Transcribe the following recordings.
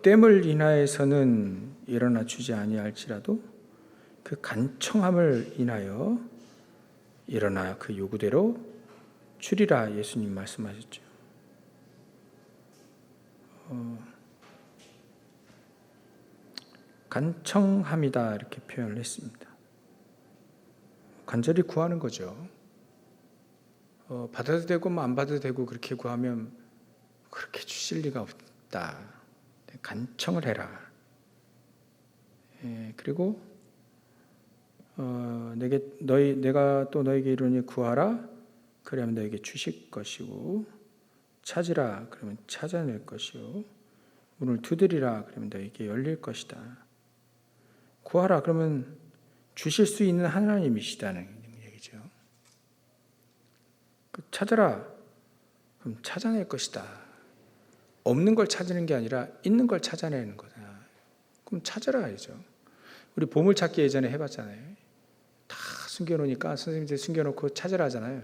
땜을 인하여서는 일어나 주지 아니할지라도 그 간청함을 인하여 일어나 그 요구대로 주리라 예수님 말씀하셨죠. 간청함이다 이렇게 표현을 했습니다. 간절히 구하는 거죠. 받아도 되고 안 받아도 되고 그렇게 구하면 그렇게 주실 리가 없다. 간청을 해라. 그리고 내가 또 너에게 이르니 구하라 그러면 너에게 주실 것이고 찾으라 그러면 찾아낼 것이요 문을 두드리라 그러면 너에게 열릴 것이다. 구하라 그러면 주실 수 있는 하나님이시다는 얘기죠. 찾아라 그럼 찾아낼 것이다. 없는 걸 찾는 게 아니라 있는 걸 찾아내는 거다. 그럼 찾아라 하죠. 우리 보물찾기 예전에 해봤잖아요. 다 숨겨놓으니까 선생님들 숨겨놓고 찾으라 하잖아요.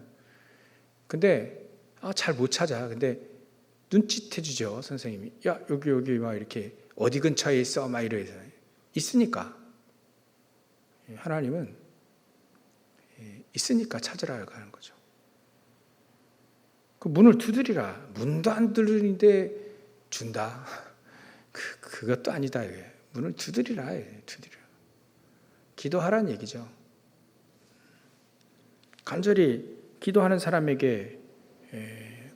근데 잘 못 찾아. 근데 눈짓해주죠 선생님이. 야 여기 막 이렇게 어디 근처에 있어 막 이래서 있으니까. 하나님은 있으니까 찾으라고 하는 거죠. 그 문을 두드리라. 문도 안 두드리는데 준다. 그것도 아니다. 문을 두드리라. 두드려. 기도하라는 얘기죠. 간절히 기도하는 사람에게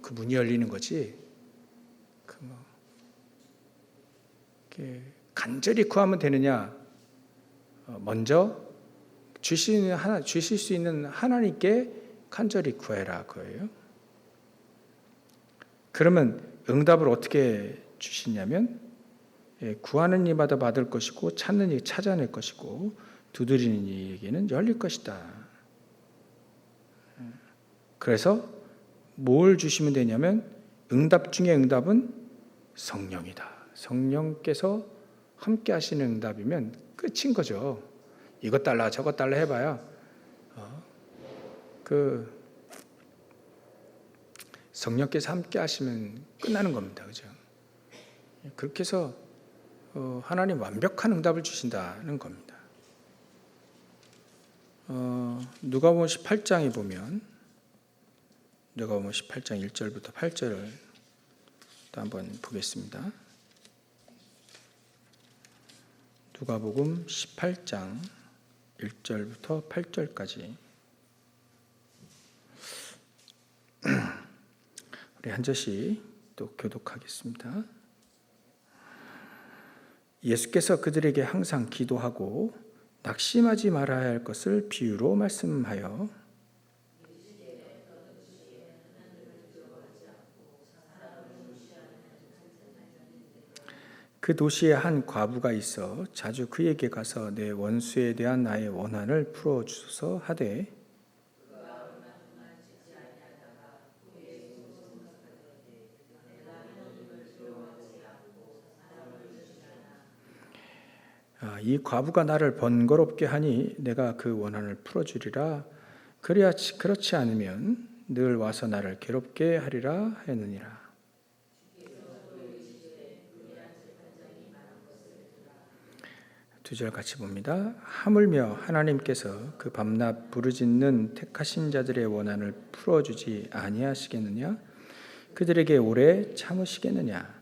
그 문이 열리는 거지. 간절히 구하면 되느냐? 먼저 주실 수 있는 하나님께 간절히 구해라 그거예요. 그러면 응답을 어떻게 주시냐면 구하는 이마다 받을 것이고 찾는 이 찾아낼 것이고 두드리는 이에게는 열릴 것이다. 그래서 뭘 주시면 되냐면 응답 중에 응답은 성령이다. 성령께서 함께 하시는 응답이면 끝인 거죠. 이것 달라 저것 달라 해봐야 성령께서 함께 하시면 끝나는 겁니다. 그죠? 그렇게 해서 하나님 완벽한 응답을 주신다는 겁니다. 누가복음 18장에 보면 누가복음 18장 1절부터 8절을 또 한번 보겠습니다. 누가복음 18장 1절부터 8절까지 우리 한 절씩 또 교독하겠습니다. 예수께서 그들에게 항상 기도하고 낙심하지 말아야 할 것을 비유로 말씀하여 그 도시에 한 과부가 있어 자주 그에게 가서 내 원수에 대한 나의 원한을 풀어주소서 하되 이 과부가 나를 번거롭게 하니 내가 그 원한을 풀어주리라. 그렇지 않으면 늘 와서 나를 괴롭게 하리라 하였느니라. 두 절 같이 봅니다. 하물며 하나님께서 그 밤낮 부르짖는 택하신 자들의 원한을 풀어주지 아니하시겠느냐? 그들에게 오래 참으시겠느냐?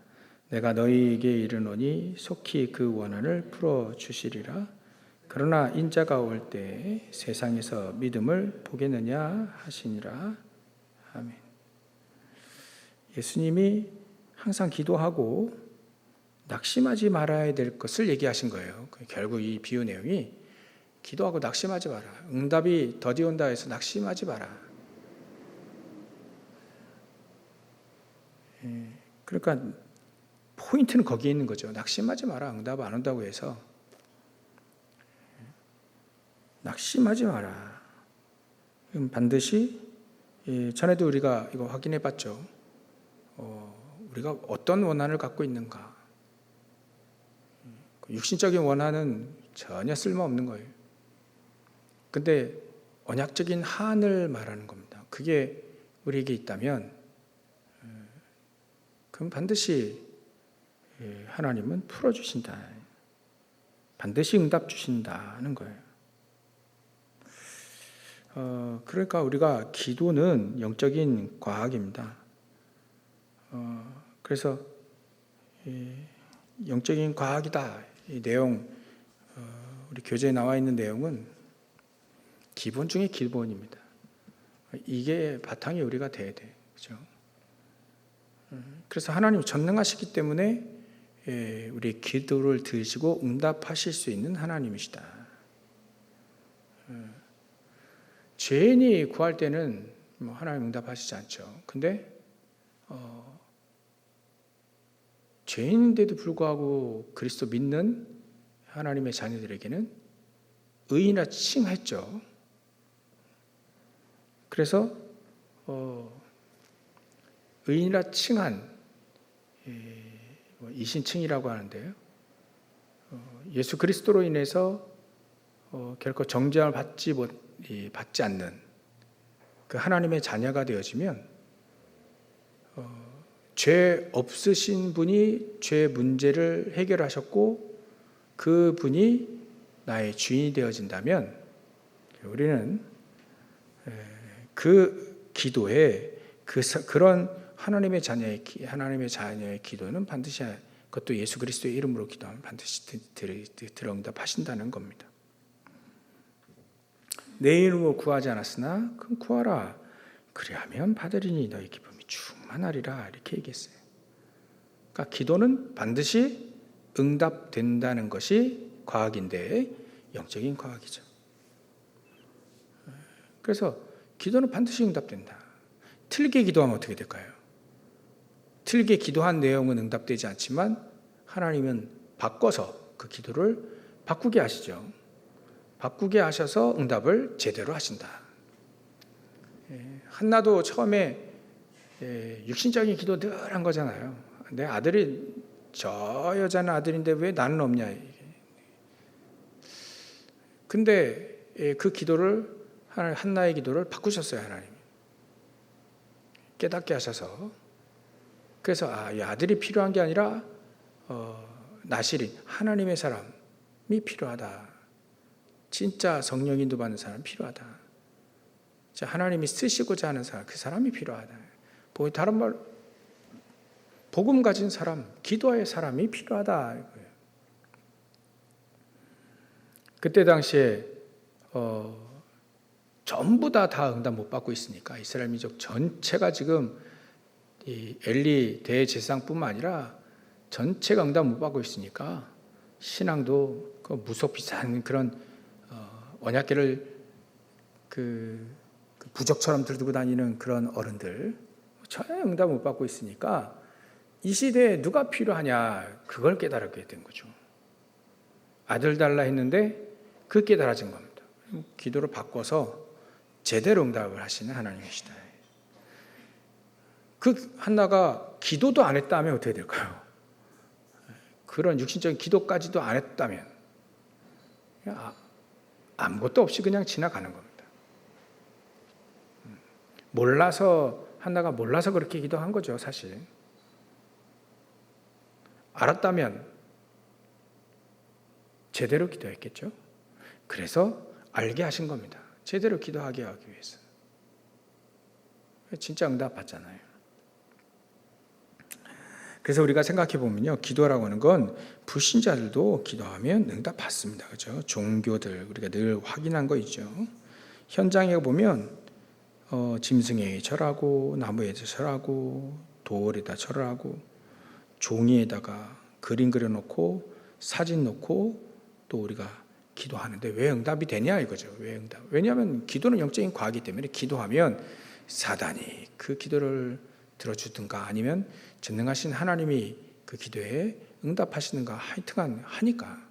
내가 너희에게 이르노니 속히 그 원한을 풀어주시리라. 그러나 인자가 올 때 세상에서 믿음을 보겠느냐 하시니라. 아멘. 예수님이 항상 기도하고 낙심하지 말아야 될 것을 얘기하신 거예요. 결국 이 비유 내용이 기도하고 낙심하지 마라. 응답이 더디 온다 해서 낙심하지 마라. 그러니까 포인트는 거기에 있는 거죠. 낙심하지 마라. 응답 안 온다고 해서 낙심하지 마라. 반드시 전에도 우리가 이거 확인해 봤죠. 우리가 어떤 원한을 갖고 있는가. 육신적인 원한은 전혀 쓸모없는 거예요. 근데 언약적인 한을 말하는 겁니다. 그게 우리에게 있다면 그럼 반드시 하나님은 풀어주신다. 반드시 응답 주신다는 거예요. 그러니까 우리가 기도는 영적인 과학입니다. 그래서 영적인 과학이다. 이 내용, 우리 교재에 나와 있는 내용은 기본 중에 기본입니다. 이게 바탕이 우리가 돼야 돼. 그죠? 그래서 하나님 전능하시기 때문에 우리 기도를 들으시고 응답하실 수 있는 하나님이시다. 죄인이 구할 때는 하나님 응답하시지 않죠. 근데 죄인인데도 불구하고 그리스도 믿는 하나님의 자녀들에게는 의인이라 칭했죠. 그래서 의인이라 칭한 이신칭이라고 하는데요. 예수 그리스도로 인해서 결코 정죄함을 받지 않는 그 하나님의 자녀가 되어지면 죄 없으신 분이 죄 문제를 해결하셨고 그 분이 나의 주인이 되어진다면 우리는 그 기도에 그런 하나님의 자녀의 기도는 반드시, 그것도 예수 그리스도의 이름으로 기도하면 반드시 들어 응답하신다는 겁니다. 내 이름으로 구하지 않았으나 그럼 구하라. 그리하면 받으리니 너희 기쁨이 충만하리라. 이렇게 얘기했어요. 그러니까 기도는 반드시 응답된다는 것이 과학인데 영적인 과학이죠. 그래서 기도는 반드시 응답된다. 틀게 기도하면 어떻게 될까요? 틀게 기도한 내용은 응답되지 않지만 하나님은 바꿔서 그 기도를 바꾸게 하시죠. 바꾸게 하셔서 응답을 제대로 하신다. 한나도 처음에 육신적인 기도 늘 한 거잖아요. 내 아들이 저 여자는 아들인데 왜 나는 없냐. 근데 그 기도를 한나의 기도를 바꾸셨어요. 하나님이 깨닫게 하셔서. 그래서 이 아들이 필요한 게 아니라 나실인 하나님의 사람이 필요하다. 진짜 성령 인도받는 사람이 필요하다. 하나님이 쓰시고자 하는 사람, 그 사람이 필요하다. 다른 말, 복음 가진 사람, 기도의 사람이 필요하다. 그때 당시에 전부 다 응답 못 받고 있으니까 이스라엘 민족 전체가 지금 이 엘리 대제사장뿐만 아니라 전체가 응답 못 받고 있으니까 신앙도 그 무속 비싼 그런 언약궤를 그 부적처럼 들고 다니는 그런 어른들 전혀 응답 못 받고 있으니까 이 시대에 누가 필요하냐 그걸 깨달게 된 거죠. 아들 달라 했는데 그 깨달아진 겁니다. 기도를 바꿔서 제대로 응답을 하시는 하나님이시다. 그 한나가 기도도 안 했다면 어떻게 될까요? 그런 육신적인 기도까지도 안 했다면 아무것도 없이 그냥 지나가는 겁니다. 한나가 몰라서 그렇게 기도한 거죠, 사실. 알았다면 제대로 기도했겠죠. 그래서 알게 하신 겁니다. 제대로 기도하게 하기 위해서. 진짜 응답 받잖아요. 그래서 우리가 생각해 보면요, 기도라고 하는 건 불신자들도 기도하면 응답 받습니다. 그렇죠? 종교들 우리가 늘 확인한 거 있죠. 현장에 보면 짐승에게 절하고 나무에다 절하고 돌에다 절하고 종이에다가 그림 그려놓고 사진 놓고 또 우리가 기도하는데 왜 응답이 되냐 이거죠. 왜 응답? 왜냐하면 기도는 영적인 과학이기 때문에 기도하면 사단이 그 기도를 들어주든가 아니면 전능하신 하나님이 그 기도에 응답하시는가 하여튼간 하니까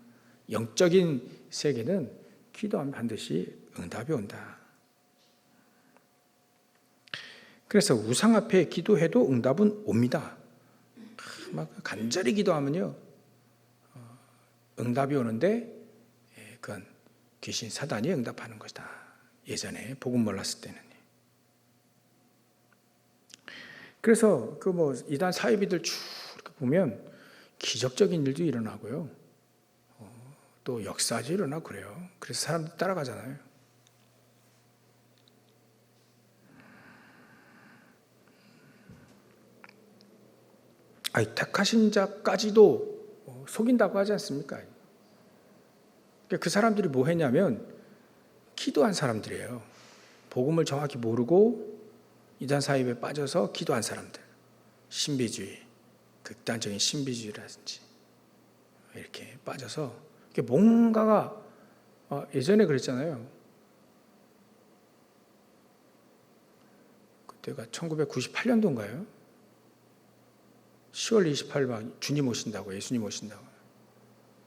영적인 세계는 기도하면 반드시 응답이 온다. 그래서 우상 앞에 기도해도 응답은 옵니다. 막 간절히 기도하면요 응답이 오는데 그건 귀신 사단이 응답하는 것이다. 예전에 복음 몰랐을 때는. 그래서 이단 사이비들 쭉 이렇게 보면 기적적인 일도 일어나고요. 또 역사도 일어나고 그래요. 그래서 사람들 따라가잖아요. 택하신 자까지도 속인다고 하지 않습니까? 그 사람들이 뭐 했냐면 기도한 사람들이에요. 복음을 정확히 모르고 이단 사입에 빠져서 기도한 사람들. 신비주의, 극단적인 신비주의라든지 이렇게 빠져서 뭔가가 예전에 그랬잖아요. 그때가 1998년도인가요? 10월 28일 주님 오신다고, 예수님 오신다고.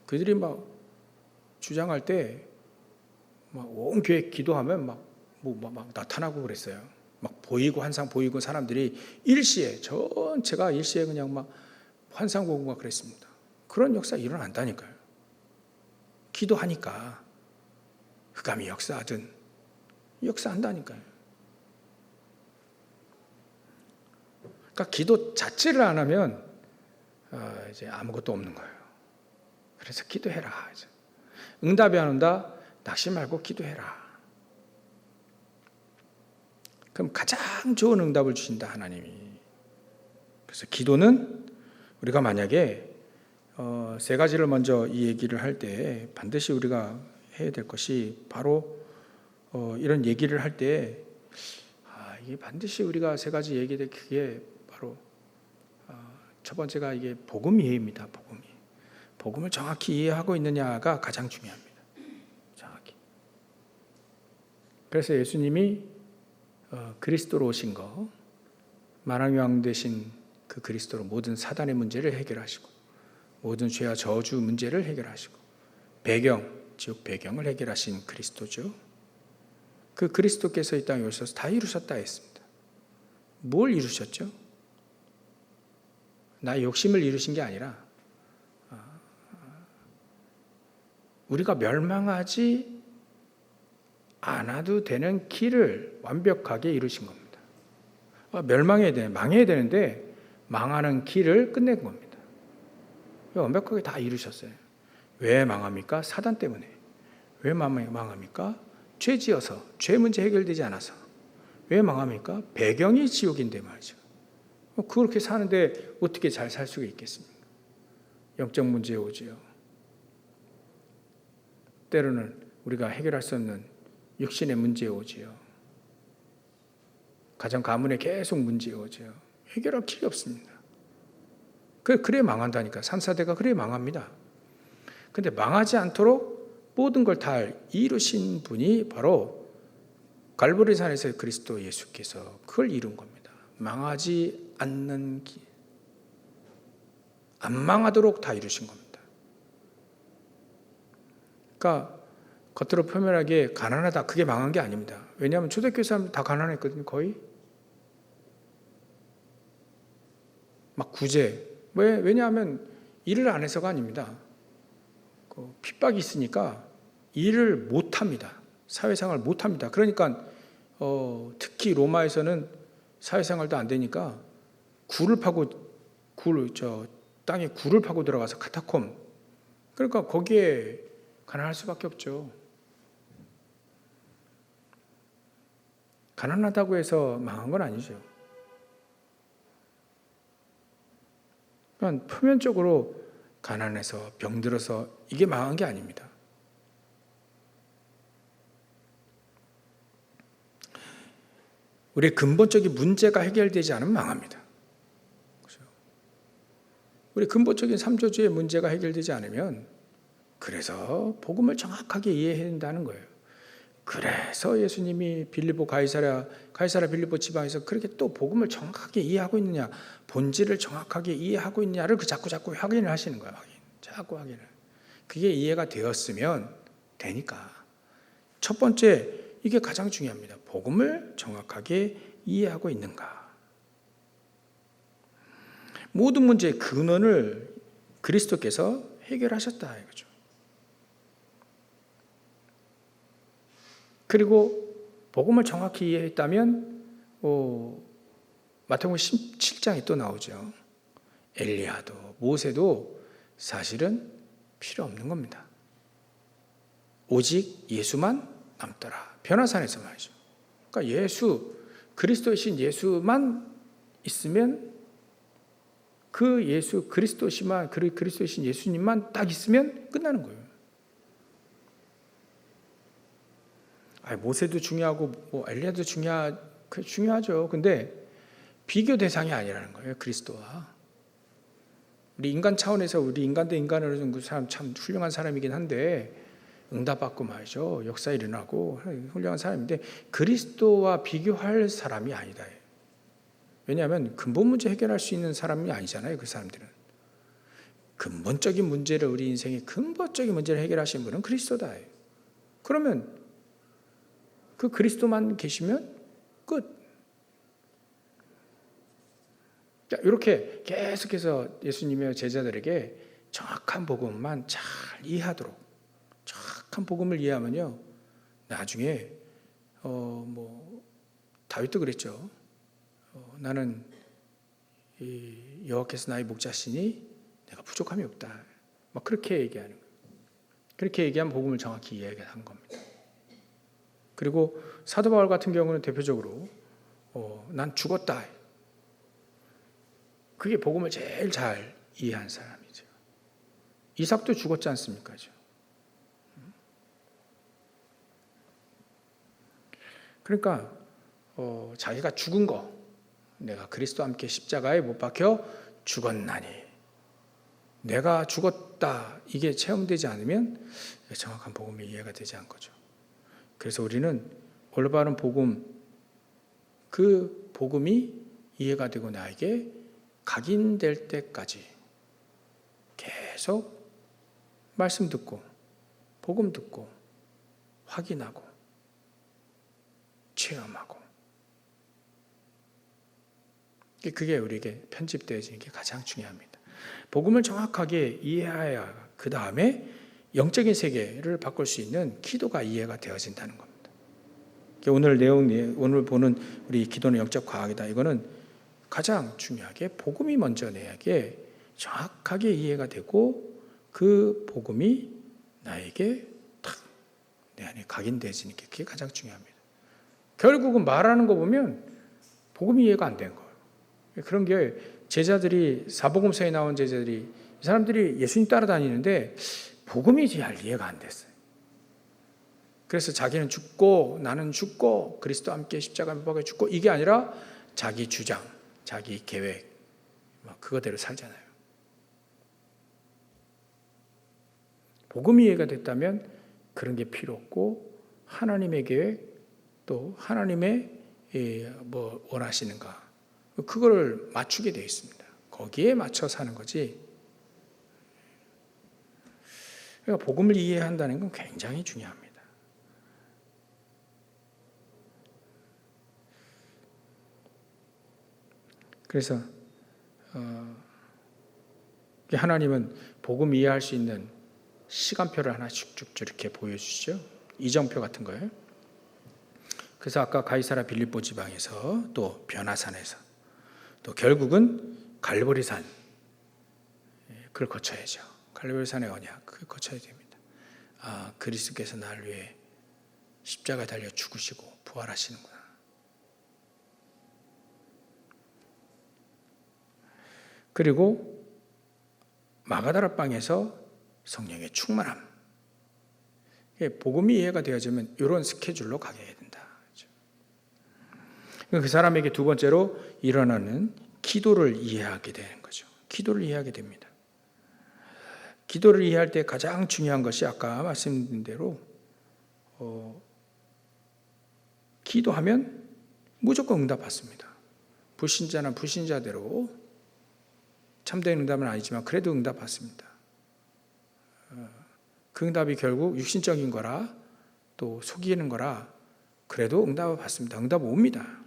그들이 막 주장할 때 막 온 교회 기도하면 막 나타나고 그랬어요. 막 보이고 환상 보이고 사람들이 일시에 전체가 일시에 그냥 막 환상 보고 막 그랬습니다. 그런 역사 일어난다니까요. 기도하니까 흑암이 역사하든 역사한다니까요. 그러니까 기도 자체를 안 하면 이제 아무것도 없는 거예요. 그래서 기도해라. 응답이 안 온다. 낙심 말고 기도해라. 그럼 가장 좋은 응답을 주신다 하나님이. 그래서 기도는 우리가 만약에 세 가지를 먼저 이 얘기를 할 때 반드시 우리가 해야 될 것이 바로 이런 얘기를 할 때 이게 반드시 우리가 세 가지 얘기될 그게 바로 첫 번째가 이게 복음 이해입니다. 복음을 정확히 이해하고 있느냐가 가장 중요합니다. 정확히. 그래서 예수님이 그리스도로 오신 거, 만왕의 왕 되신 그 그리스도로 모든 사단의 문제를 해결하시고 모든 죄와 저주 문제를 해결하시고 지옥 배경을 해결하신 그리스도죠. 그 그리스도께서 이 땅에 오셔서 다 이루셨다 했습니다. 뭘 이루셨죠? 나의 욕심을 이루신 게 아니라 우리가 멸망하지 않아도 되는 길을 완벽하게 이루신 겁니다. 망해야 되는데 망하는 길을 끝낸 겁니다. 완벽하게 다 이루셨어요. 왜 망합니까? 사단 때문에. 왜 망합니까? 죄 지어서, 죄 문제 해결되지 않아서. 왜 망합니까? 배경이 지옥인데 말이죠. 그렇게 사는데 어떻게 잘 살 수가 있겠습니까? 영적 문제에 오지요. 때로는 우리가 해결할 수 없는 육신의 문제에 오지요. 가정 가문에 계속 문제에 오지요. 해결할 길이 없습니다. 그래 망한다니까. 3사대가 그래 망합니다. 근데 망하지 않도록 모든 걸 다 이루신 분이 바로 갈보리산에서 그리스도 예수께서 그걸 이룬 겁니다. 망하지 않는 길. 안 망하도록 다 이루신 겁니다. 그러니까 겉으로 표면하게 가난하다. 그게 망한 게 아닙니다. 왜냐하면 초대교회 사람들 다 가난했거든요. 거의. 막 구제. 왜냐하면 일을 안 해서가 아닙니다. 핍박이 있으니까 일을 못합니다. 사회생활을 못합니다. 그러니까 특히 로마에서는 사회생활도 안 되니까 땅에 굴을 파고 들어가서 카타콤. 그러니까 거기에 가난할 수밖에 없죠. 가난하다고 해서 망한 건 아니죠. 그러니까 표면적으로 가난해서 병들어서 이게 망한 게 아닙니다. 우리의 근본적인 문제가 해결되지 않으면 망합니다. 그렇죠? 우리 근본적인 삼조주의 문제가 해결되지 않으면 그래서 복음을 정확하게 이해해야 된다는 거예요. 그래서 예수님이 빌립보 가이사랴 빌립보 지방에서 그렇게 또 복음을 정확하게 이해하고 있느냐, 본질을 정확하게 이해하고 있느냐를 자꾸 확인을 하시는 거예요. 자꾸 확인을. 그게 이해가 되었으면 되니까. 첫 번째, 이게 가장 중요합니다. 복음을 정확하게 이해하고 있는가. 모든 문제의 근원을 그리스도께서 해결하셨다 이거죠. 그리고 복음을 정확히 이해했다면 마태복음 17장이 또 나오죠. 엘리야도 모세도 사실은 필요 없는 겁니다. 오직 예수만 남더라. 변화산에서 말이죠. 그러니까 예수, 그리스도이신 예수만 있으면, 그 예수 그리스도시만, 그리스도이신 예수님만 딱 있으면 끝나는 거예요. 모세도 중요하고 엘리야도 중요하죠. 근데 비교 대상이 아니라는 거예요. 그리스도와. 우리 인간 차원에서 우리 인간 대 인간으로 그 사람 참 훌륭한 사람이긴 한데, 응답받고 말이죠. 역사 일어나고 훌륭한 사람인데 그리스도와 비교할 사람이 아니다. 왜냐하면 근본 문제 해결할 수 있는 사람이 아니잖아요. 그 사람들은. 근본적인 문제를, 우리 인생의 근본적인 문제를 해결하신 분은 그리스도다. 그러면 그 그리스도만 계시면 끝. 자, 이렇게 계속해서 예수님의 제자들에게 정확한 복음만 잘 이해하도록, 정확한 복음을 이해하면요, 나중에 다윗도 그랬죠. 나는 여호와께서 나의 목자시니 내가 부족함이 없다. 막 그렇게 얘기하는 거예요. 그렇게 얘기하면 복음을 정확히 이해한 겁니다. 그리고 사도 바울 같은 경우는 대표적으로 난 죽었다. 그게 복음을 제일 잘 이해한 사람이죠. 이삭도 죽었지 않습니까? 그러니까 자기가 죽은 거, 내가 그리스도와 함께 십자가에 못 박혀 죽었나니, 내가 죽었다, 이게 체험되지 않으면 정확한 복음이 이해가 되지 않은 거죠. 그래서 우리는 올바른 복음, 그 복음이 이해가 되고 나에게 각인될 때까지 계속 말씀 듣고 복음 듣고 확인하고 체험하고, 그게 우리에게 편집되어지는 게 가장 중요합니다. 복음을 정확하게 이해해야 그 다음에 영적인 세계를 바꿀 수 있는 기도가 이해가 되어진다는 겁니다. 오늘 내용, 오늘 보는 우리 기도는 영적 과학이다. 이거는 가장 중요하게 복음이 먼저 내게 정확하게 이해가 되고 그 복음이 나에게 탁 내 안에 각인되어지는 게 그게 가장 중요합니다. 결국은 말하는 거 보면 복음이 이해가 안 된 거예요. 그런 게 제자들이, 사복음서에 나온 제자들이, 이 사람들이 예수님 따라다니는데 복음이 잘 이해가 안 됐어요. 그래서 자기는 죽고 나는 죽고 그리스도와 함께 십자가 못 박혀 죽고, 이게 아니라 자기 주장, 자기 계획, 그거대로 살잖아요. 복음이 이해가 됐다면 그런 게 필요 없고, 하나님의 계획, 또 하나님의 원하시는가, 그걸 맞추게 되어 있습니다. 거기에 맞춰 사는 거지. 그러니까 복음을 이해한다는 건 굉장히 중요합니다. 그래서 하나님은 복음 이해할 수 있는 시간표를 하나 쭉쭉 이렇게 보여주시죠. 이정표 같은 거예요. 그래서 아까 가이사라 빌립보 지방에서, 또 변화산에서, 또 결국은 갈보리산, 그걸 거쳐야죠. 갈보리산의 언약, 그걸 거쳐야 됩니다. 그리스도께서 나를 위해 십자가에 달려 죽으시고 부활하시는구나. 그리고 마가다라 방에서 성령의 충만함. 복음이 이해가 되어지면 이런 스케줄로 가게 된다. 그 사람에게 두 번째로 일어나는 기도를 이해하게 되는 거죠. 기도를 이해하게 됩니다. 기도를 이해할 때 가장 중요한 것이 아까 말씀드린 대로 기도하면 무조건 응답받습니다. 불신자는 불신자대로, 참된 응답은 아니지만 그래도 응답받습니다. 그 응답이 결국 육신적인 거라 또 속이는 거라 그래도 응답을 받습니다. 응답 옵니다.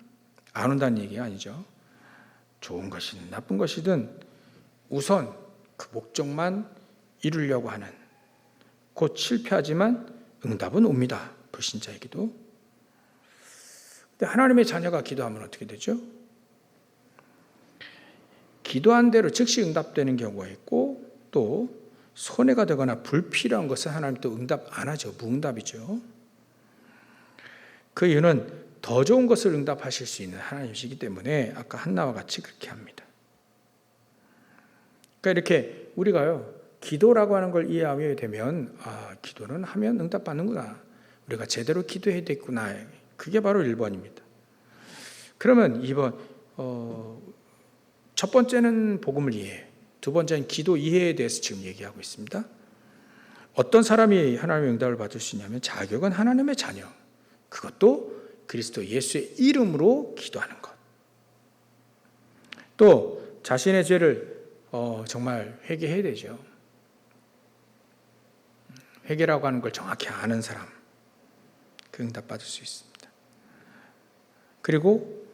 안 온다는 얘기가 아니죠. 좋은 것이든 나쁜 것이든 우선 그 목적만 이루려고 하는, 곧 실패하지만 응답은 옵니다. 불신자에게도. 근데 하나님의 자녀가 기도하면 어떻게 되죠? 기도한 대로 즉시 응답되는 경우가 있고, 또 손해가 되거나 불필요한 것은 하나님 또 응답 안 하죠. 무응답이죠. 그 이유는 더 좋은 것을 응답하실 수 있는 하나님이시기 때문에 아까 한나와 같이 그렇게 합니다. 그러니까 이렇게 우리가요, 기도라고 하는 걸 이해하게 되면 기도는 하면 응답받는구나. 우리가 제대로 기도해야 되겠구나. 그게 바로 1번입니다. 그러면 2번, 첫 번째는 복음을 이해, 두 번째는 기도 이해에 대해서 지금 얘기하고 있습니다. 어떤 사람이 하나님의 응답을 받을 수 있냐면 자격은 하나님의 자녀, 그것도 그리스도 예수의 이름으로 기도하는 것. 또 자신의 죄를 정말 회개해야 되죠. 회개라고 하는 걸 정확히 아는 사람, 그 응답 받을 수 있습니다. 그리고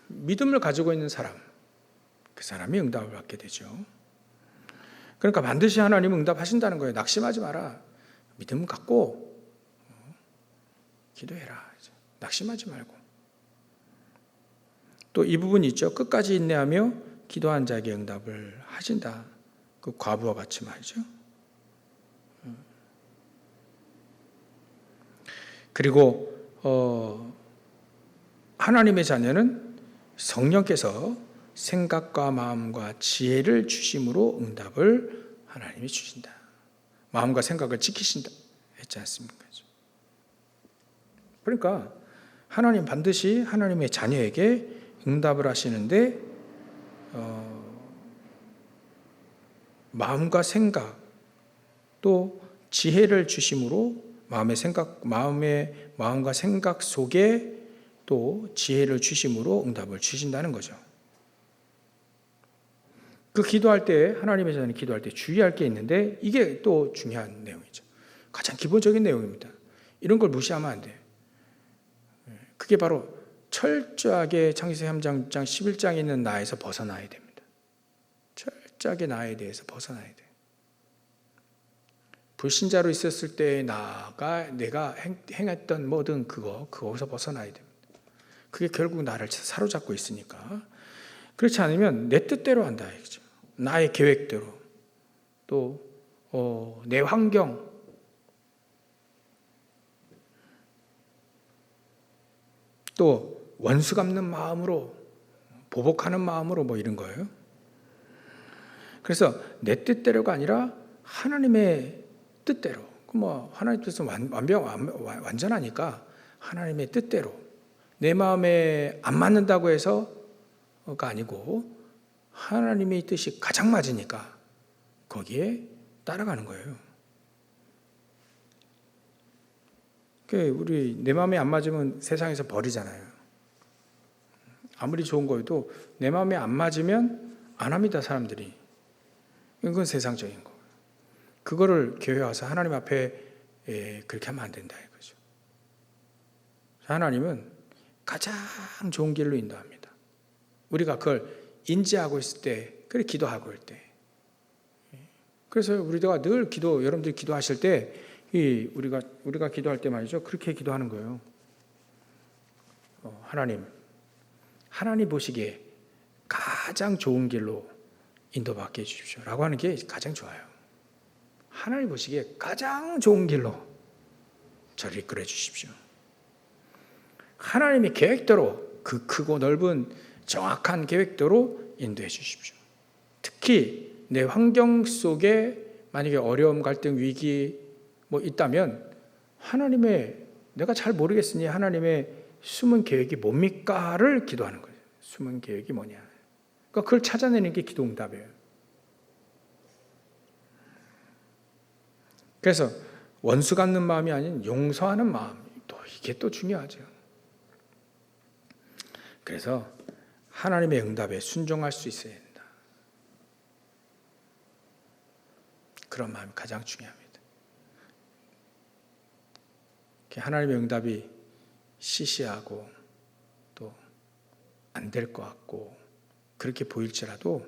믿음을 가지고 있는 사람, 그 사람이 응답을 받게 되죠. 그러니까 반드시 하나님은 응답하신다는 거예요. 낙심하지 마라. 믿음 갖고 기도해라. 낙심하지 말고. 또 이 부분이 있죠. 끝까지 인내하며 기도한 자에게 응답을 하신다. 그 과부와 같이 말이죠. 그리고 하나님의 자녀는 성령께서 생각과 마음과 지혜를 주심으로 응답을 하나님이 주신다. 마음과 생각을 지키신다 했지 않습니까? 그러니까 하나님 반드시 하나님의 자녀에게 응답을 하시는데 마음과 생각 또 지혜를 주심으로 마음과 생각 속에 또 지혜를 주심으로 응답을 주신다는 거죠. 그 기도할 때 하나님의 자녀는 기도할 때 주의할 게 있는데 이게 또 중요한 내용이죠. 가장 기본적인 내용입니다. 이런 걸 무시하면 안 돼요. 그게 바로 철저하게 창세기 3장 11장에 있는 나에서 벗어나야 됩니다. 철저하게 나에 대해서 벗어나야 돼요. 불신자로 있었을 때 내가 행했던 뭐든 그거에서 벗어나야 됩니다. 그게 결국 나를 사로잡고 있으니까. 그렇지 않으면 내 뜻대로 한다 이거죠. 나의 계획대로 또 내 환경 또 원수 갚는 마음으로 보복하는 마음으로 뭐 이런 거예요. 그래서 내 뜻대로가 아니라 하나님의 뜻대로. 하나님 뜻은 완전하니까 하나님의 뜻대로 내 마음에 안 맞는다고 해서가 아니고 하나님의 뜻이 가장 맞으니까 거기에 따라가는 거예요. 우리 내 마음에 안 맞으면 세상에서 버리잖아요. 아무리 좋은 거여도 내 마음에 안 맞으면 안 합니다, 사람들이. 이건 세상적인 거. 그거를 교회 와서 하나님 앞에 그렇게 하면 안 된다 이거죠. 하나님은 가장 좋은 길로 인도합니다. 우리가 그걸 인지하고 있을 때, 그래 기도하고 있을 때. 그래서 우리가 늘 여러분들이 기도하실 때 우리가 기도할 때 말이죠. 그렇게 기도하는 거예요. 하나님 보시기에 가장 좋은 길로 인도받게 해주십시오. 라고 하는 게 가장 좋아요. 하나님 보시기에 가장 좋은 길로 저를 이끌어 주십시오. 하나님의 계획대로 그 크고 넓은 정확한 계획대로 인도해 주십시오. 특히 내 환경 속에 만약에 어려움, 갈등, 위기 있다면 내가 잘 모르겠으니 하나님의 숨은 계획이 뭡니까를 기도하는 거예요. 숨은 계획이 뭐냐. 그러니까 그걸 찾아내는 게 기도 응답이에요. 그래서 원수 갚는 마음이 아닌 용서하는 마음, 이게 또 중요하죠. 그래서 하나님의 응답에 순종할 수 있어야 된다. 그런 마음이 가장 중요합니다. 하나님의 응답이 시시하고 또 안 될 것 같고 그렇게 보일지라도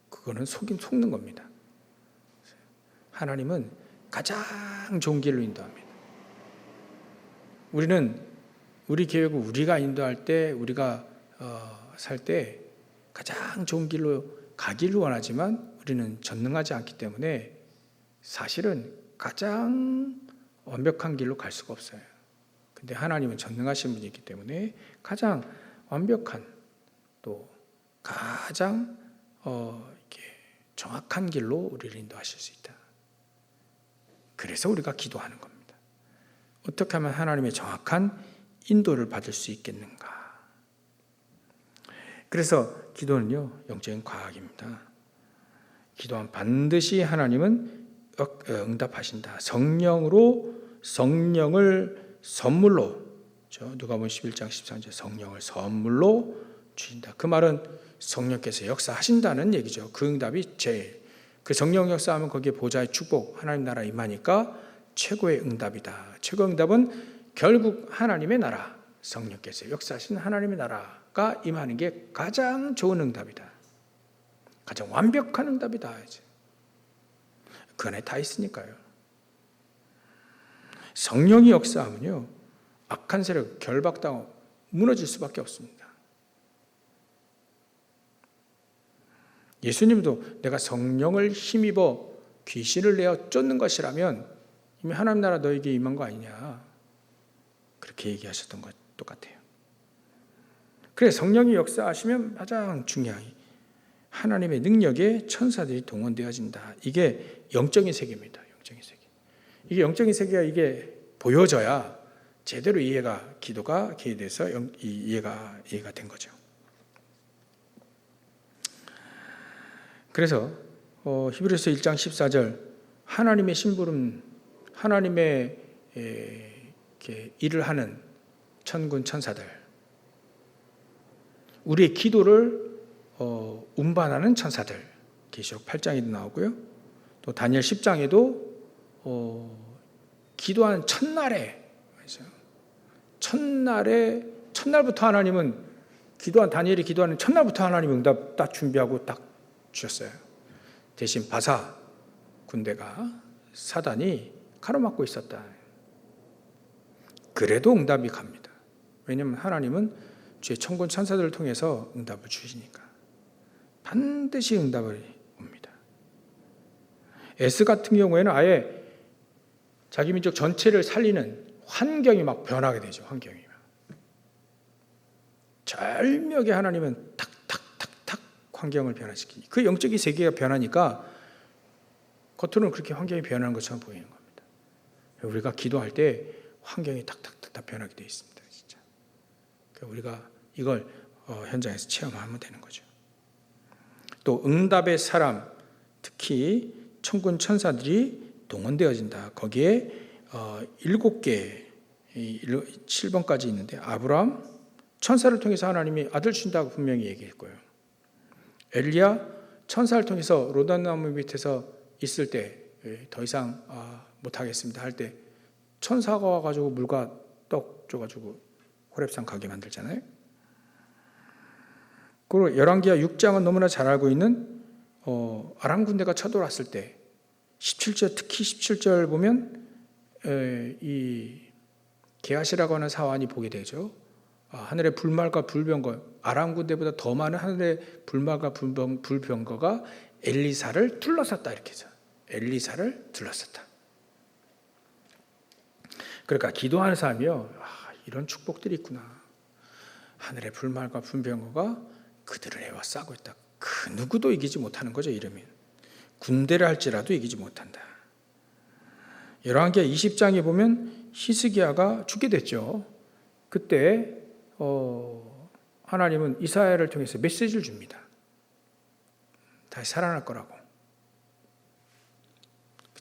그거는 속는 겁니다. 하나님은 가장 좋은 길로 인도합니다. 우리 계획을 우리가 인도할 때, 우리가 살 때 가장 좋은 길로 가기를 원하지만 우리는 전능하지 않기 때문에 사실은 가장 완벽한 길로 갈 수가 없어요. 근데 하나님은 전능하신 분이기 때문에 가장 완벽한 또 가장 이렇게 정확한 길로 우리를 인도하실 수 있다. 그래서 우리가 기도하는 겁니다. 어떻게 하면 하나님의 정확한 인도를 받을 수 있겠는가? 그래서 기도는요, 영적인 과학입니다. 기도하면 반드시 하나님은 응답하신다. 성령을 선물로, 누가복음 11장 13절 성령을 선물로 주신다. 그 말은 성령께서 역사하신다는 얘기죠. 그 응답이 그 성령 역사하면 거기에 보좌의 축복, 하나님 나라 임하니까 최고의 응답이다. 최고 응답은 결국 하나님의 나라, 성령께서 역사하신 하나님의 나라가 임하는 게 가장 좋은 응답이다. 가장 완벽한 응답이다. 그 안에 다 있으니까요. 성령이 역사하면요, 악한 세력 결박당하고 무너질 수밖에 없습니다. 예수님도 내가 성령을 힘입어 귀신을 내어 쫓는 것이라면 이미 하나님 나라 너에게 임한 거 아니냐, 그렇게 얘기하셨던 것 똑같아요. 그래, 성령이 역사하시면 가장 중요한 하나님의 능력에 천사들이 동원되어진다. 이게 영적인 세계입니다. 영적인 세계. 이게 영적인 세계가 이게 보여져야 제대로 기도가 기회돼서 이해가 된 거죠. 그래서 히브리서 1장 14절 하나님의 심부름, 하나님의 일을 하는 천군 천사들, 우리의 기도를 운반하는 천사들, 계시록 8장에도 나오고요. 또 다니엘 10장에도 기도하는 첫날부터 하나님은 다니엘이 기도하는 첫날부터 하나님 응답 딱 준비하고 딱 주셨어요. 대신 바사 군대가 사단이 가로막고 있었다. 그래도 응답이 갑니다. 왜냐하면 하나님은 주의 천군 천사들을 통해서 응답을 주시니까 반드시 응답을 옵니다. 에스 같은 경우에는 아예 자기 민족 전체를 살리는 환경이 막 변하게 되죠. 환경이 절묘하게 하나님은 탁탁탁탁 환경을 변화시키니 그 영적인 세계가 변하니까 겉으로는 그렇게 환경이 변하는 것처럼 보이는 겁니다. 우리가 기도할 때 환경이 탁탁탁탁 변하게 되어 있습니다. 진짜. 우리가 이걸 현장에서 체험하면 되는 거죠. 또 응답의 사람, 특히 천군 천사들이 동원되어진다. 거기에 7개 7번까지 있는데 아브라함 천사를 통해서 하나님이 아들 준다고 분명히 얘기했고요. 엘리야 천사를 통해서 로단나무 밑에서 있을 때 더 이상 못하겠습니다 할 때 천사가 와가지고 물과 떡 줘가지고 호렙산 가게 만들잖아요. 그리고 열왕기하 6장은 너무나 잘 알고 있는 아람 군대가 쳐들어왔을 때 17절, 특히 17절 보면 이 게하시라고 하는 사환이 보게 되죠. 하늘의 불말과 불병거, 아람 군대보다 더 많은 하늘의 불말과 불병거가 엘리사를 둘러쌌다, 이렇게 해서 엘리사를 둘러쌌다. 그러니까 기도하는 사람이요, 이런 축복들이 있구나. 하늘의 불말과 불병거가 그들을 에워싸고 있다. 그 누구도 이기지 못하는 거죠. 이러면 군대를 할지라도 이기지 못한다. 열왕기하 20장에 보면 히스기야가 죽게 됐죠. 그때 하나님은 이사야를 통해서 메시지를 줍니다. 다시 살아날 거라고.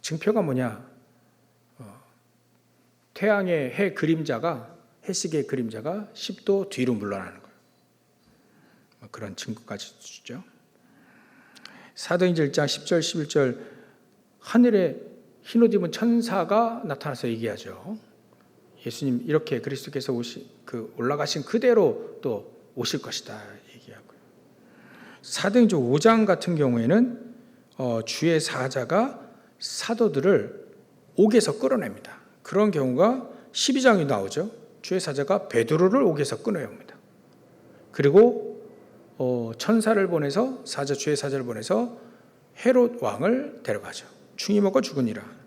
증표가 뭐냐? 태양의 해 그림자가, 해시계의 그림자가 10도 뒤로 물러나는 거예요. 그런 증거까지 주죠. 사도행전 1장 10절 11절 하늘에 흰옷 입은 천사가 나타나서 얘기하죠. 예수님 이렇게 그리스도께서 올라가신 그대로 또 오실 것이다 얘기하고요. 사도행전 5장 같은 경우에는 주의 사자가 사도들을 옥에서 끌어냅니다. 그런 경우가 12장이 나오죠. 주의 사자가 베드로를 옥에서 끌어옵니다. 그리고 천사를 보내서 주의 사자를 보내서 헤롯 왕을 데려가죠. 충이 먹어 죽으니라.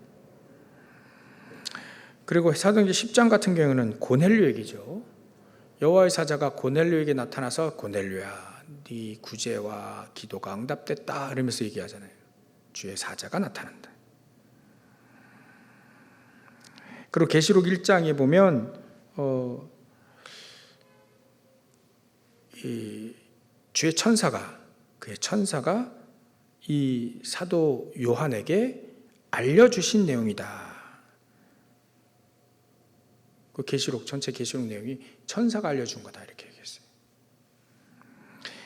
그리고 사도행전 10장 같은 경우는 고넬료 얘기죠. 여호와의 사자가 고넬료에게 나타나서 고넬료야, 네 구제와 기도가 응답됐다 이러면서 얘기하잖아요. 주의 사자가 나타난다. 그리고 계시록 1장에 보면 이 주의 그의 천사가 이 사도 요한에게 알려주신 내용이다. 그 전체 계시록 내용이 천사가 알려준 거다 이렇게 얘기했어요.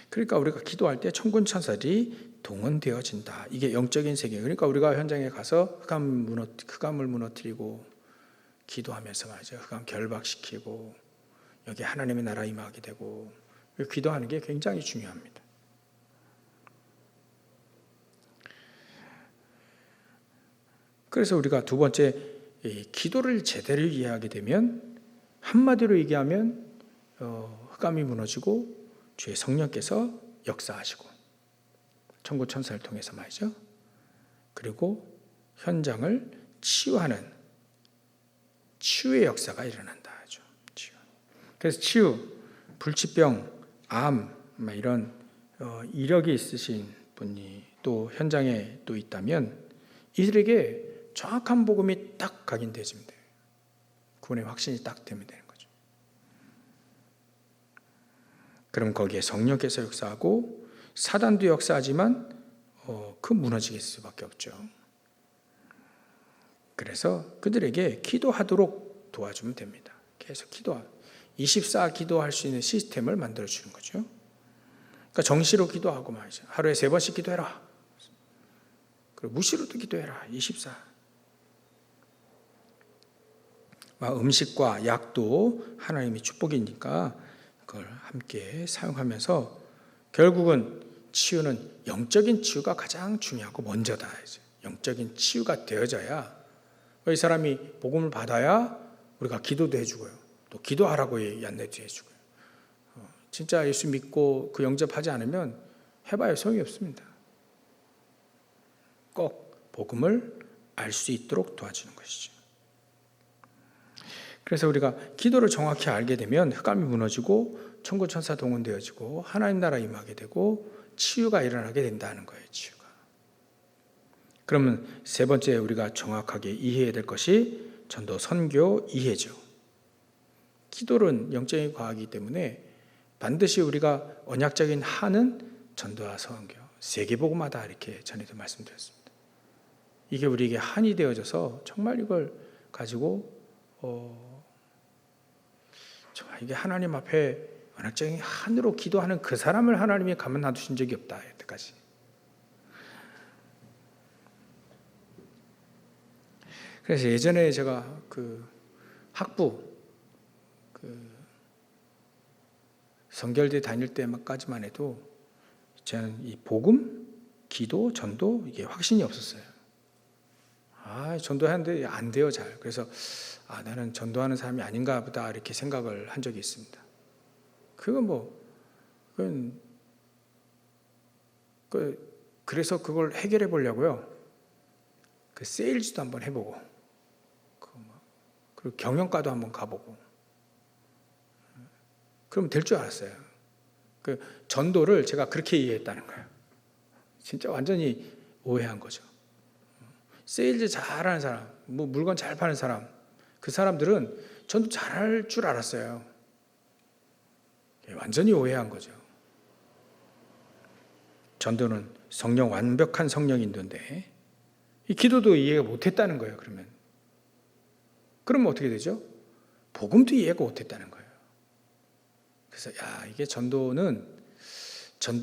그러니까 우리가 기도할 때 천군 천사들이 동원되어진다. 이게 영적인 세계. 그러니까 우리가 현장에 가서 흑암을 무너뜨리고 기도하면서 말이죠. 흑암 결박시키고 여기 하나님의 나라 임하게 되고 기도하는 게 굉장히 중요합니다. 그래서 우리가 두 번째 기도를 제대로 이해하게 되면 한마디로 얘기하면 흑암이 무너지고 주의 성령께서 역사하시고 천군 천사를 통해서 말이죠. 그리고 현장을 치유하는 치유의 역사가 일어난다 하죠. 그래서 치유, 불치병, 암 이런 이력이 있으신 분이 또 현장에 또 있다면 이들에게 정확한 복음이 딱 각인되어지면 돼요. 구원의 확신이 딱 되면 되는 거죠. 그럼 거기에 성령께서 역사하고 사단도 역사하지만 그 무너지게 수밖에 없죠. 그래서 그들에게 기도하도록 도와주면 됩니다. 계속 24 기도할 수 있는 시스템을 만들어주는 거죠. 그러니까 정시로 기도하고 말이죠. 하루에 3번씩 기도해라. 그리고 무시로도 기도해라. 24. 음식과 약도 하나님의 축복이니까 그걸 함께 사용하면서 결국은 치유는 영적인 치유가 가장 중요하고 먼저다. 영적인 치유가 되어져야 이 사람이 복음을 받아야 우리가 기도도 해주고요. 또 기도하라고 안내도 해주고요. 진짜 예수 믿고 그 영접하지 않으면 해봐야 소용이 없습니다. 꼭 복음을 알 수 있도록 도와주는 것이죠. 그래서 우리가 기도를 정확히 알게 되면 흑암이 무너지고 천군 천사 동원되어지고 하나님 나라 임하게 되고 치유가 일어나게 된다는 거예요. 치유가. 그러면 세 번째 우리가 정확하게 이해해야 될 것이 전도 선교 이해죠. 기도는 영적인 과학이기 때문에 반드시 우리가 언약적인 하는 전도와 선교, 세계복음화다 이렇게 전에도 말씀드렸습니다. 이게 우리에게 한이 되어져서 정말 이걸 가지고 정말 이게 하나님 앞에 언약적인 한으로 기도하는 그 사람을 하나님이 가만 놔두신 적이 없다 여태까지. 그래서 예전에 제가 그 학부 성결대 다닐 때까지만 해도 저는 이 복음, 기도, 전도 이게 확신이 없었어요. 전도하는데 안 돼요 잘. 그래서 나는 전도하는 사람이 아닌가 보다 이렇게 생각을 한 적이 있습니다. 그래서 그걸 해결해 보려고요. 그 세일즈도 한번 해보고, 그리고 경영과도 한번 가보고, 그러면 될 줄 알았어요. 그 전도를 제가 그렇게 이해했다는 거예요. 진짜 완전히 오해한 거죠. 세일즈 잘하는 사람, 물건 잘 파는 사람, 그 사람들은 전도 잘할 줄 알았어요. 완전히 오해한 거죠. 전도는 완벽한 성령 인도인데 이 기도도 이해가 못했다는 거예요. 그러면 어떻게 되죠? 복음도 이해가 못했다는 거예요. 그래서 이게 전도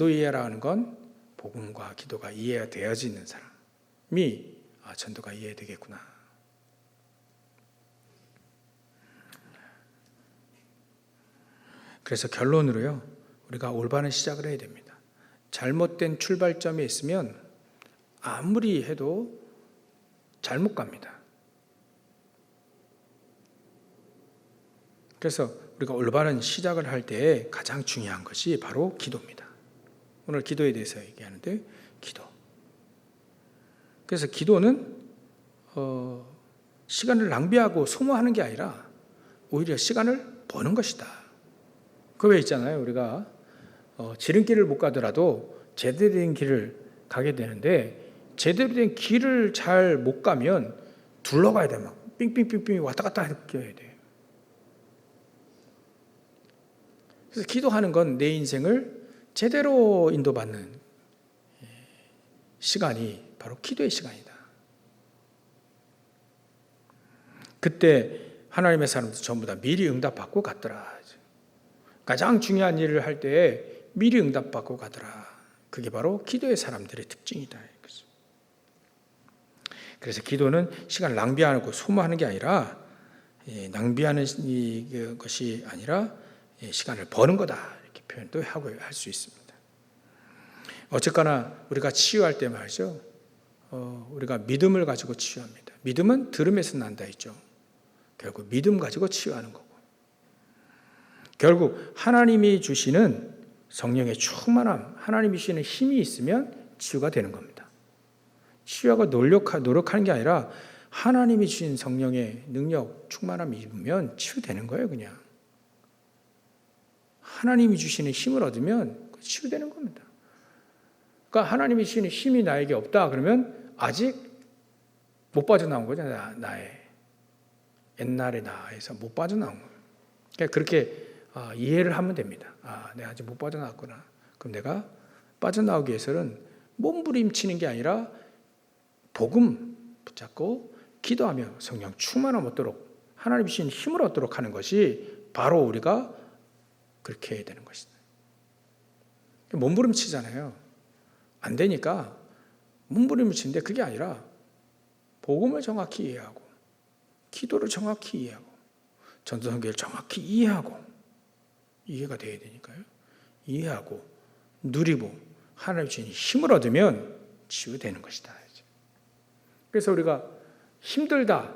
이해라는 건 복음과 기도가 이해가 되어지는 사람이 전도가 이해되겠구나. 그래서 결론으로요, 우리가 올바른 시작을 해야 됩니다. 잘못된 출발점에 있으면 아무리 해도 잘못 갑니다. 그래서 우리가 올바른 시작을 할 때 가장 중요한 것이 바로 기도입니다. 오늘 기도에 대해서 얘기하는데 기도. 그래서 기도는 시간을 낭비하고 소모하는 게 아니라 오히려 시간을 버는 것이다. 그 왜 있잖아요. 우리가 지름길을 못 가더라도 제대로 된 길을 가게 되는데 제대로 된 길을 잘 못 가면 둘러가야 돼. 막 삥삥삥삥 왔다 갔다 해야 돼. 그래서 기도하는 건 내 인생을 제대로 인도받는 시간이 바로 기도의 시간이다. 그때 하나님의 사람들 전부 다 미리 응답받고 갔더라. 가장 중요한 일을 할 때 미리 응답받고 가더라. 그게 바로 기도의 사람들의 특징이다. 그래서 기도는 시간을 낭비하고 소모하는 게 아니라 낭비하는 것이 아니라 시간을 버는 거다. 이렇게 표현도 하고 할 수 있습니다. 어쨌거나 우리가 치유할 때 말이죠. 우리가 믿음을 가지고 치유합니다. 믿음은 들음에서 난다 했죠. 결국 믿음 가지고 치유하는 거고. 결국 하나님이 주시는 성령의 충만함, 하나님이 주시는 힘이 있으면 치유가 되는 겁니다. 치유하고 노력하는 게 아니라 하나님이 주신 성령의 능력, 충만함이 있으면 치유되는 거예요, 그냥. 하나님이 주시는 힘을 얻으면 치유되는 겁니다. 그러니까 하나님이 주시는 힘이 나에게 없다 그러면 아직 못 빠져나온 거죠. 나의 옛날의 나에서 못 빠져나온 거예요. 그러니까 그렇게 이해를 하면 됩니다. 내가 아직 못 빠져나왔구나. 그럼 내가 빠져나오기 위해서는 몸부림치는 게 아니라 복음 붙잡고 기도하며 성령 충만함 얻도록 하나님이 주신 힘을 얻도록 하는 것이 바로 우리가 그렇게 해야 되는 것이다. 몸부림치잖아요. 안 되니까 몸부림치는데 그게 아니라 복음을 정확히 이해하고 기도를 정확히 이해하고 전도성경을 정확히 이해하고 이해가 돼야 되니까요. 이해하고 누리고 하나님의 주신 힘을 얻으면 치유되는 것이다. 그래서 우리가 힘들다,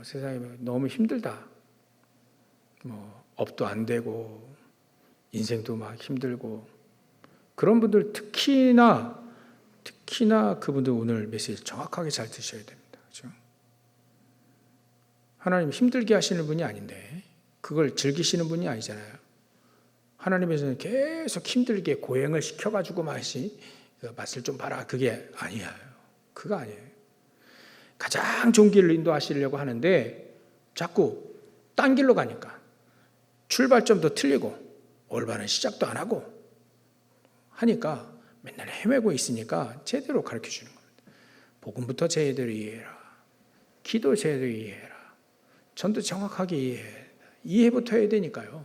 세상이 너무 힘들다, 업도 안 되고 인생도 막 힘들고 그런 분들 특히나 그분들 오늘 메시지 정확하게 잘 드셔야 됩니다. 그렇죠? 하나님 힘들게 하시는 분이 아닌데 그걸 즐기시는 분이 아니잖아요. 하나님께서는 계속 힘들게 고행을 시켜가지고 맛을 좀 봐라. 그게 아니에요. 그거 아니에요. 가장 좋은 길을 인도하시려고 하는데 자꾸 딴 길로 가니까 출발점도 틀리고 올바른 시작도 안 하고 하니까 맨날 헤매고 있으니까 제대로 가르쳐 주는 겁니다. 복음부터 제대로 이해해라. 기도 제대로 이해해라. 전도 정확하게 이해해. 이해부터 해야 되니까요.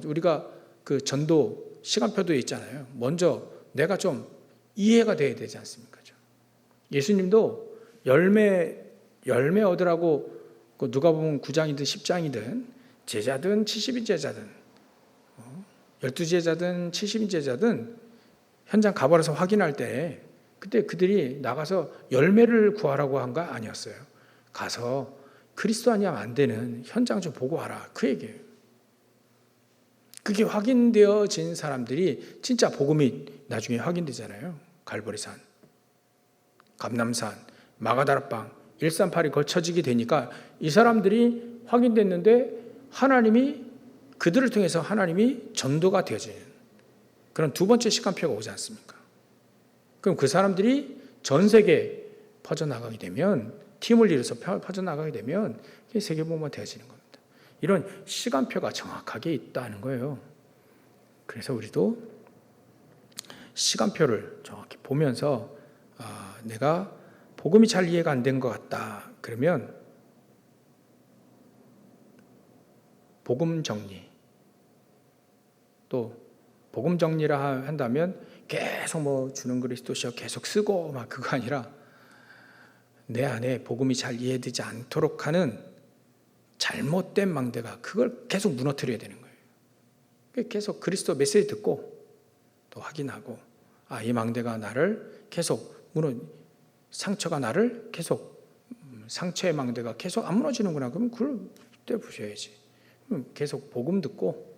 우리가 그 전도 시간표도 있잖아요. 먼저 내가 좀 이해가 돼야 되지 않습니까? 예수님도 열매 얻으라고 누가복음 9장이든 10장이든 제자든 70인 제자든 12제자든 70인 제자든 현장 가버려서 확인할 때 그때 그들이 나가서 열매를 구하라고 한 거 아니었어요. 가서 그리스도 아니면 안 되는 현장 좀 보고 와라. 그 얘기예요. 그게 확인되어진 사람들이 진짜 복음이 나중에 확인되잖아요. 갈보리산, 감람산, 마가다락방, 138이 거쳐지게 되니까 이 사람들이 확인됐는데 하나님이 그들을 통해서 하나님이 전도가 되어지는 그런 두 번째 시간표가 오지 않습니까? 그럼 그 사람들이 전 세계에 퍼져나가게 되면 팀을 이뤄서 퍼져나가게 되면 세계복음화 되어지는 겁니다. 이런 시간표가 정확하게 있다는 거예요. 그래서 우리도 시간표를 정확히 보면서 내가 복음이 잘 이해가 안 된 것 같다. 그러면 복음 정리 또 복음 정리라 한다면 계속 주는 그리스도시여 계속 쓰고 막 그거 아니라 내 안에 복음이 잘 이해되지 않도록 하는 잘못된 망대가 그걸 계속 무너뜨려야 되는 거예요. 계속 그리스도 메시지 듣고 또 확인하고 이 망대가 나를 계속 상처가 나를 계속 상처의 망대가 계속 안 무너지는구나. 그러면 그걸 그때 보셔야지. 계속 복음 듣고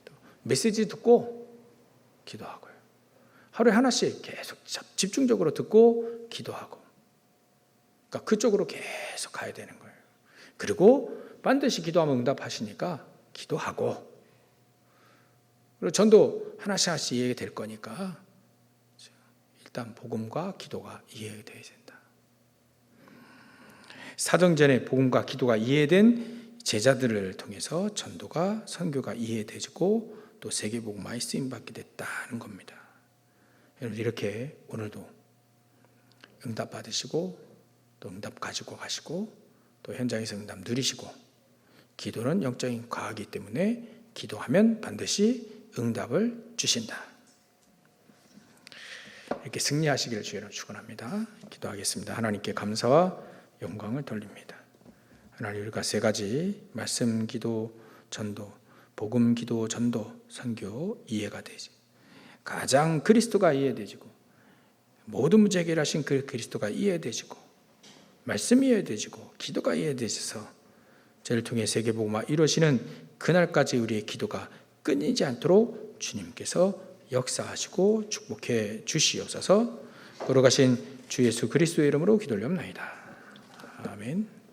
또 메시지 듣고 기도하고요. 하루에 하나씩 계속 집중적으로 듣고 기도하고. 그러니까 그쪽으로 계속 가야 되는 거예요. 그리고 반드시 기도하면 응답하시니까 기도하고. 그리고 전도 하나씩 이해될 거니까 일단 복음과 기도가 이해돼야 된다. 사정전에 복음과 기도가 이해된 제자들을 통해서 전도가 선교가 이해되고 또 세계복음화에 쓰임받게 됐다는 겁니다. 여러분 이렇게 오늘도 응답 받으시고 또 응답 가지고 가시고 또 현장에서 응답 누리시고 기도는 영적인 과학이기 때문에 기도하면 반드시 응답을 주신다. 이렇게 승리하시기를 주의로 축원합니다. 기도하겠습니다. 하나님께 감사와 영광을 돌립니다. 하나님 우리가 세 가지 말씀 기도 전도 복음 기도 전도 선교 이해가 되지 가장 그리스도가 이해되지고 모든 문제 해결하신 그 그리스도가 이해되지고 말씀이 이해되지고 기도가 이해되셔서 저를 통해 세계복음화 이루어지는 그날까지 우리의 기도가 끊이지 않도록 주님께서 역사하시고 축복해 주시옵소서. 걸어가신 주 예수 그리스도의 이름으로 기도를 옵나이다. 아멘.